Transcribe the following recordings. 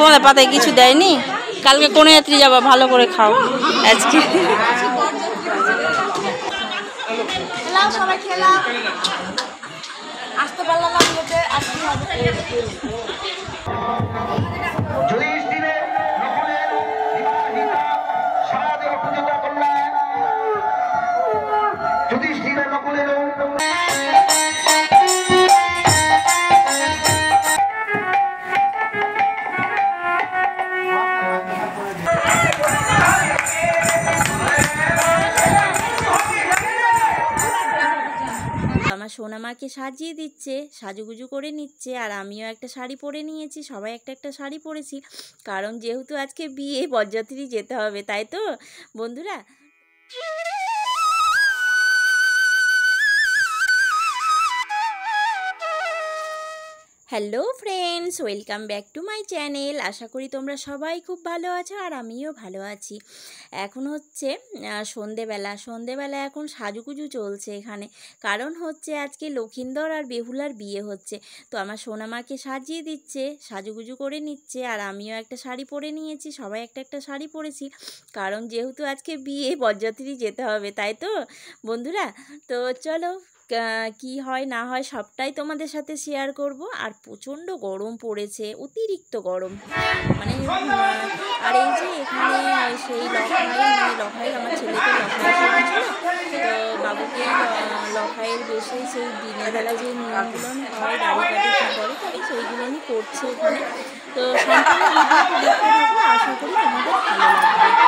তোমাদের পাতায় কিছু দেয়নি? কালকে কোন যাত্রী যাবা, ভালো করে খাও আজকে। আসতে পারলাম না বলতে আসতে আমার সোনামাকে সাজিয়ে দিচ্ছে, সাজুগুজু করে নিচ্ছে, আর আমিও একটা শাড়ি পরে নিয়েছি। সবাই একটা একটা শাড়ি পরেছি, কারণ যেহেতু আজকে বিয়ে, বরযাত্রী যেতে হবে, তাই তো বন্ধুরা। Hello friends, welcome back to my channel. আশা করি তোমরা সবাই খুব ভালো আছো, আর আমিও ভালো আছি। এখন হচ্ছে সন্ধেবেলা এখন সাজুগুজু চলছে এখানে, কারণ হচ্ছে আজকে লক্ষিন্দর আর বেহুলার বিয়ে হচ্ছে। তো আমার সোনামাকে সাজিয়ে দিচ্ছে, সাজুগুজু করে নিচ্ছে, আর আমিও একটা শাড়ি পরে নিয়েছি। সবাই একটা একটা শাড়ি পরেছি, কারণ যেহেতু আজকে বিয়ে, বরযাত্রী যেতে হবে, তাই তো বন্ধুরা। তো চলো, কি হয় না হয় সবটাই তোমাদের সাথে শেয়ার করব। আর প্রচণ্ড গরম পড়েছে, অতিরিক্ত গরম মানে। আর এই যে এখানে সেই লখাই আমার ছেলেকে লখাই সেজেছিল। তো বাবুকে লখাইয়ের বেশি সেই দিনের বেলা যে নিয়মগুলো হয়, দাড়ি কাটে কী করে তবে সেইগুলোই করছে এখানে। তো সম্পূর্ণ ভিডিওটি দেখতে থাকবো, আশা করি তোমাদের ভালো লাগবে।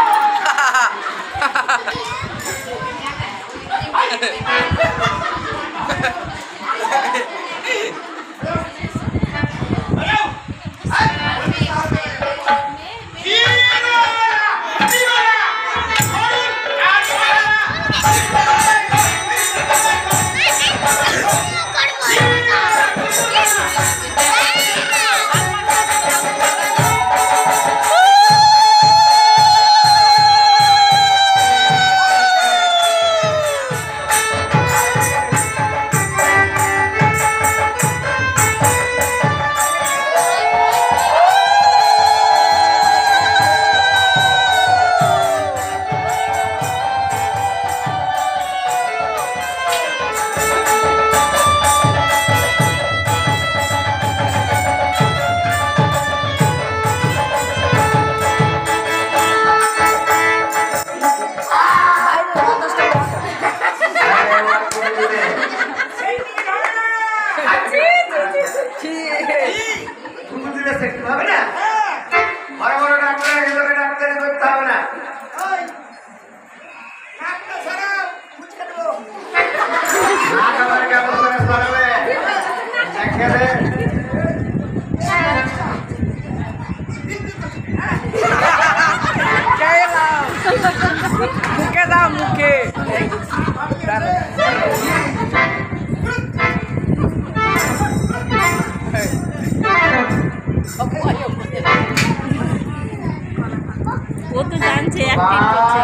ও তো জানছে অ্যাক্টিং করছে।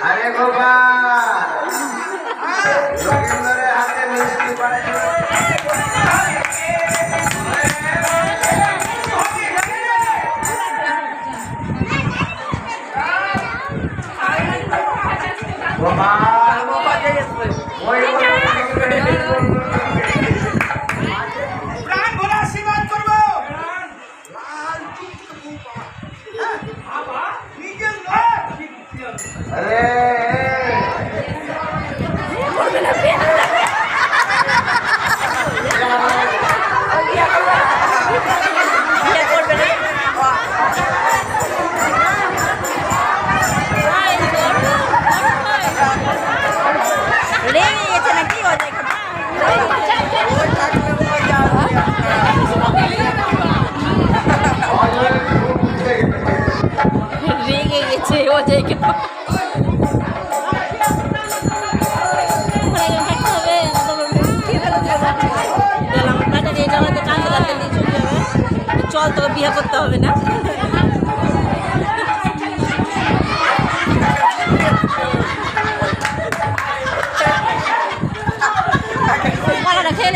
আরে গোপাল, লক্ষিন্দরের হাতে মিষ্টি পাড়ায়। রেগে গেছে ও জায়গা চল, তোকে বিয়ে করতে হবে না। খেয়ে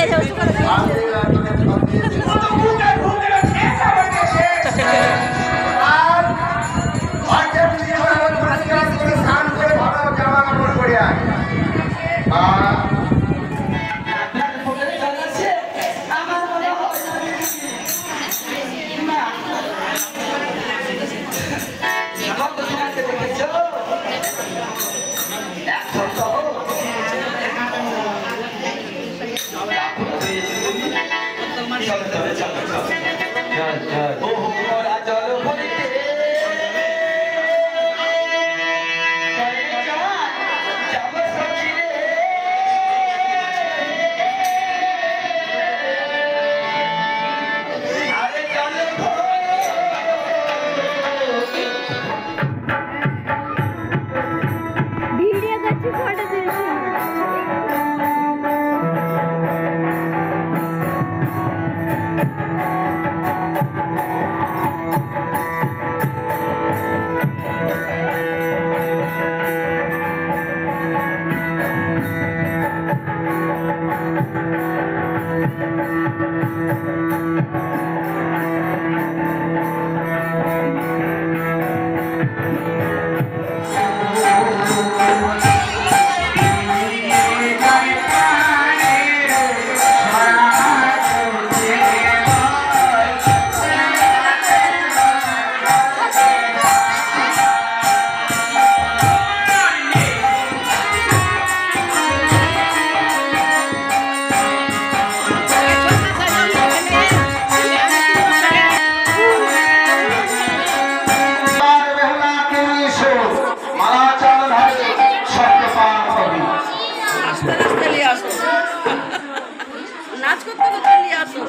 নাচ করতে করতে নিয়ে আসো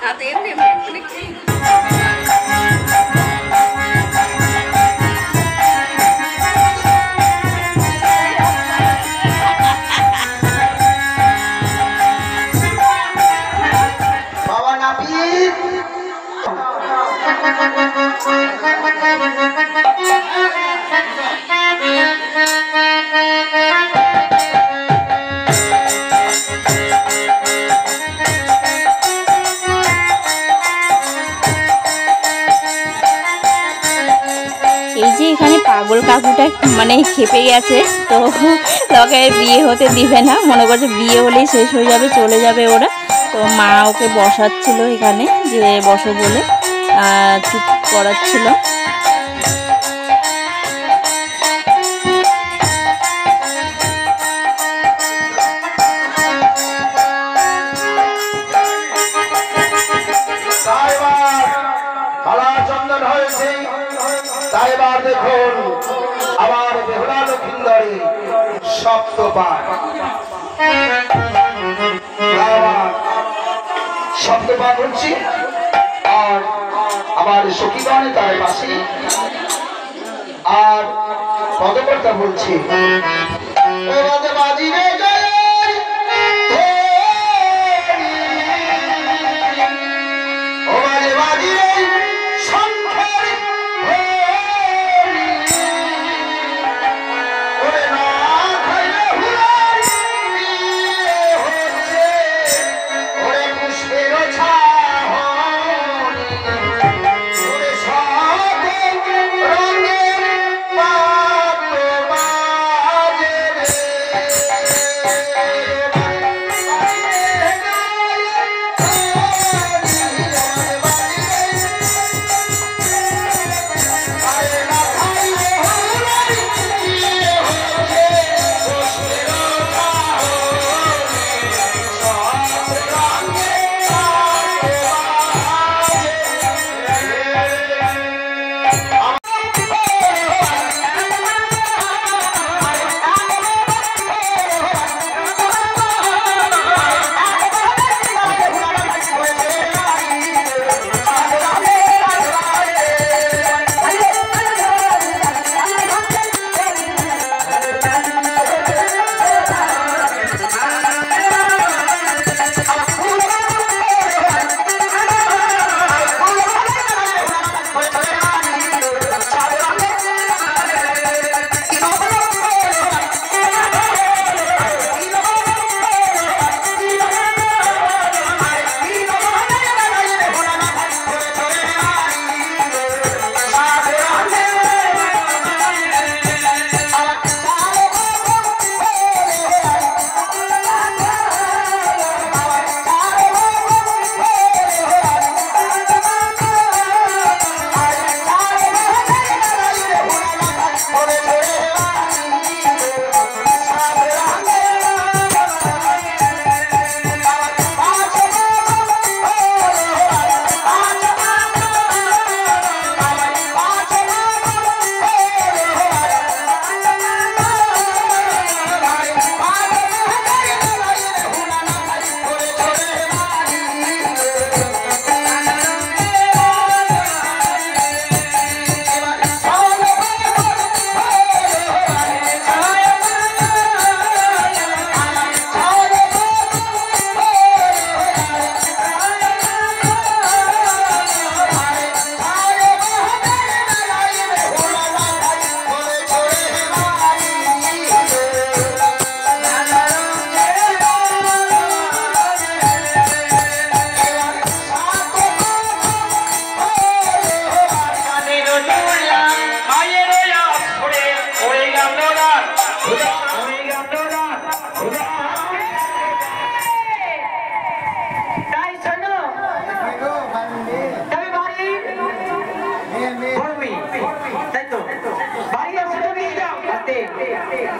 রাতে এমনি বাবা নাপিত এই যে এখানে পাগল কাকুটা মানে খেপে গেছে, তো লোকের বিয়ে হতে দিবে না, মনে করছে বিয়ে হলেই শেষ হয়ে যাবে, চলে যাবে ওরা। তো মা ওকে বসাচ্ছিল এখানে, যে বসো বলে চুপ করাচ্ছিল। এবার দেখুন আমার বেহুলা লক্ষিন্দরী সপ্তপাঠ সপ্তপাঠ হচ্ছি, আর আমার সখীগণে তার পাশে আর পদকর্তা বলছি বাজিরে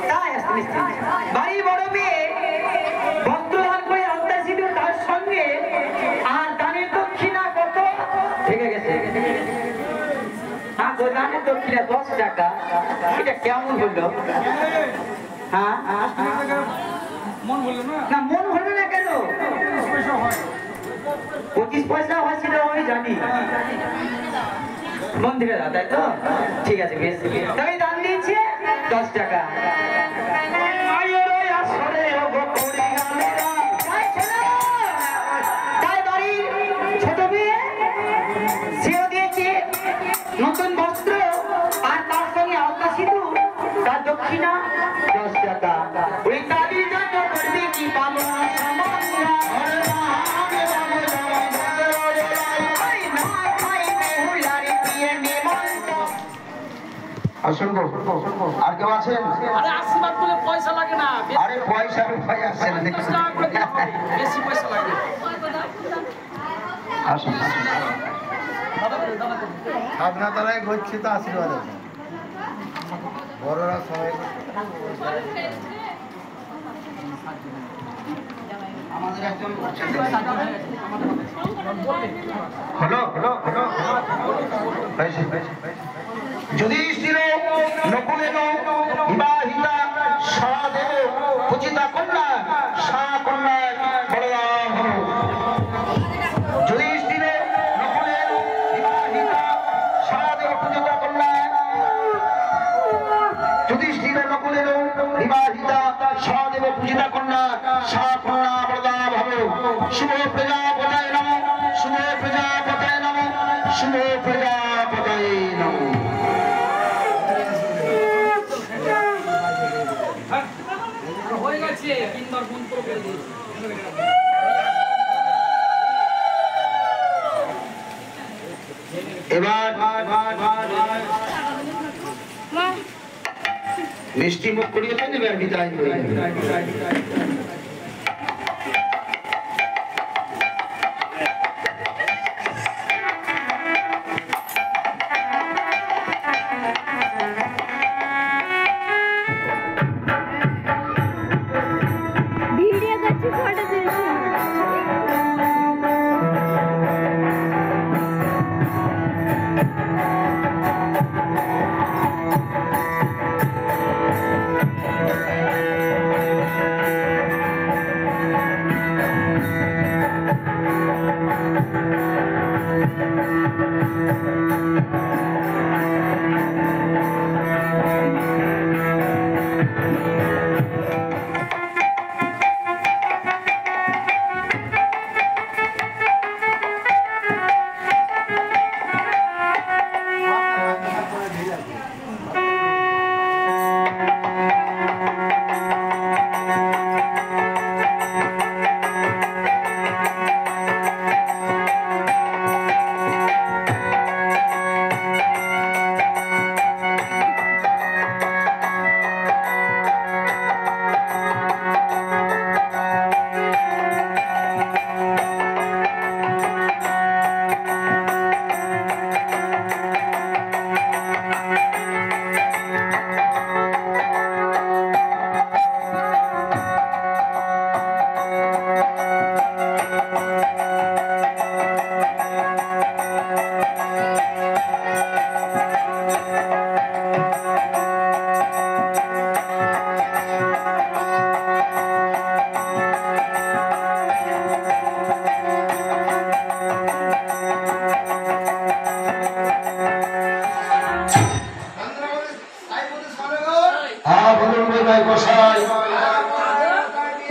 তাই আসতে মিষ্টি বাড়ি বড় মেয়ে বস্ত্রদান করে আত্মার সিঁদুর তার সঙ্গে আর দানের দক্ষিণা কত ঠিক আছে হ্যাঁ দানের দক্ষিণা 10 টাকা এটা কেমন হলো হ্যাঁ মন বললো না না মন হলো না কেন 25 পয়সা হয় সেটা আমি জানি মন্দিরে দাও তাই তো ঠিক আছে বেশ তবে দান দিয়েছে 10 টাকা ছোট মেয়ে সেও দিয়েছে নতুন বস্ত্র আর তার সঙ্গে আলতা সিঁদুর তার দক্ষিণা 10 টাকা ওই দাদির জন্য করবে কি পাবো আসুন গো, আর কেউ আছেন? আরে আশীর্বাদ বলে পয়সা লাগে না আরে পয়সা ভয় আসছে না দেখি। 10 টাকা করে দিলে হবে, বেশি পয়সা লাগে আসুন আপনার দ্বারাই ঘটছে তো আশীর্বাদ আছে বড়রা সবাই আমাদের একজন হলো হলো হলো হয়েছে যুধিষ্ঠির নকুলেন বিবাহিতা সহদেব উচিতা কন্যা সা কন্যা বলরাম যুধিষ্ঠির নকুলেন বিবাহিতা সহদেব উচিতা কন্যা যুধিষ্ঠির নকুলেন বিবাহিতা সহদেব পূজিতা কন্যা সা কন্যা বলরাম ভব শুভ প্রজাপতয়ে নমঃ শুভ প্রজাপতয়ে নমঃ শুভ প্রজাপতয়ে নমঃ। হয়ে গেছে 3 বার মন্ত্র করে দিয়েছি এবার মিষ্টি মুখ করিয়ে দেবে আর বিদায় করে ভিডিও করছি ফটো তুলছি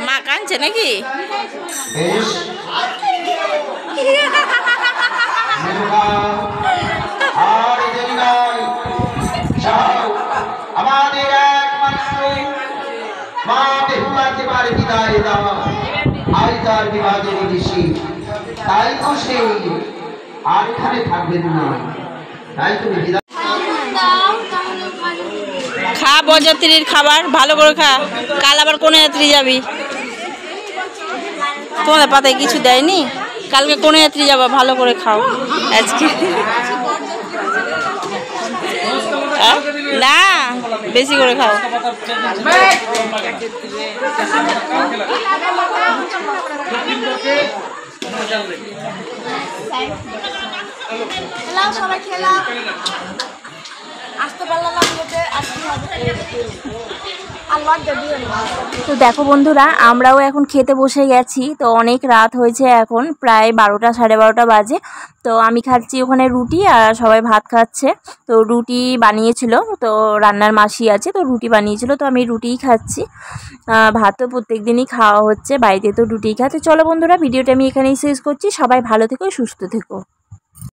মা কাঁদছে নাকি? বেশ আর দেরি নয়, যাও আমাদের একমাত্র মা বেহুলাকে বাড়ি বিদায় দাও। আই তার বিবাদের ঋষি, তাই তো সেই আর এখানে থাকবেন না, তাই তুমি বিদায়। খা বরযাত্রীর খাবার ভালো করে খা, কাল আবার কোন যাত্রী যাবি? তোমাদের পাতায় কিছু দেয়নি? কালকে কোন যাত্রী যাবা, ভালো করে খাও আজকে। না বেশি করে খাও। সবাই খেলাম আসতে পারলাম না আসতে হবে। তো দেখো বন্ধুরা, আমরাও এখন খেতে বসে গেছি। তো অনেক রাত হয়েছে, এখন প্রায় 12টা 12:30 বাজে। তো আমি খাচ্ছি ওখানে রুটি, আর সবাই ভাত খাচ্ছে। তো রুটি বানিয়েছিল, তো রান্নার মাসি আছে, তো রুটি বানিয়েছিল, তো আমি রুটিই খাচ্ছি। ভাত তো প্রত্যেক দিনই খাওয়া হচ্ছে, বাড়িতে তো রুটিই খায়। তো চলো বন্ধুরা, ভিডিওটা আমি এখানেই শেষ করছি। সবাই ভালো থেকো, সুস্থ থেকো।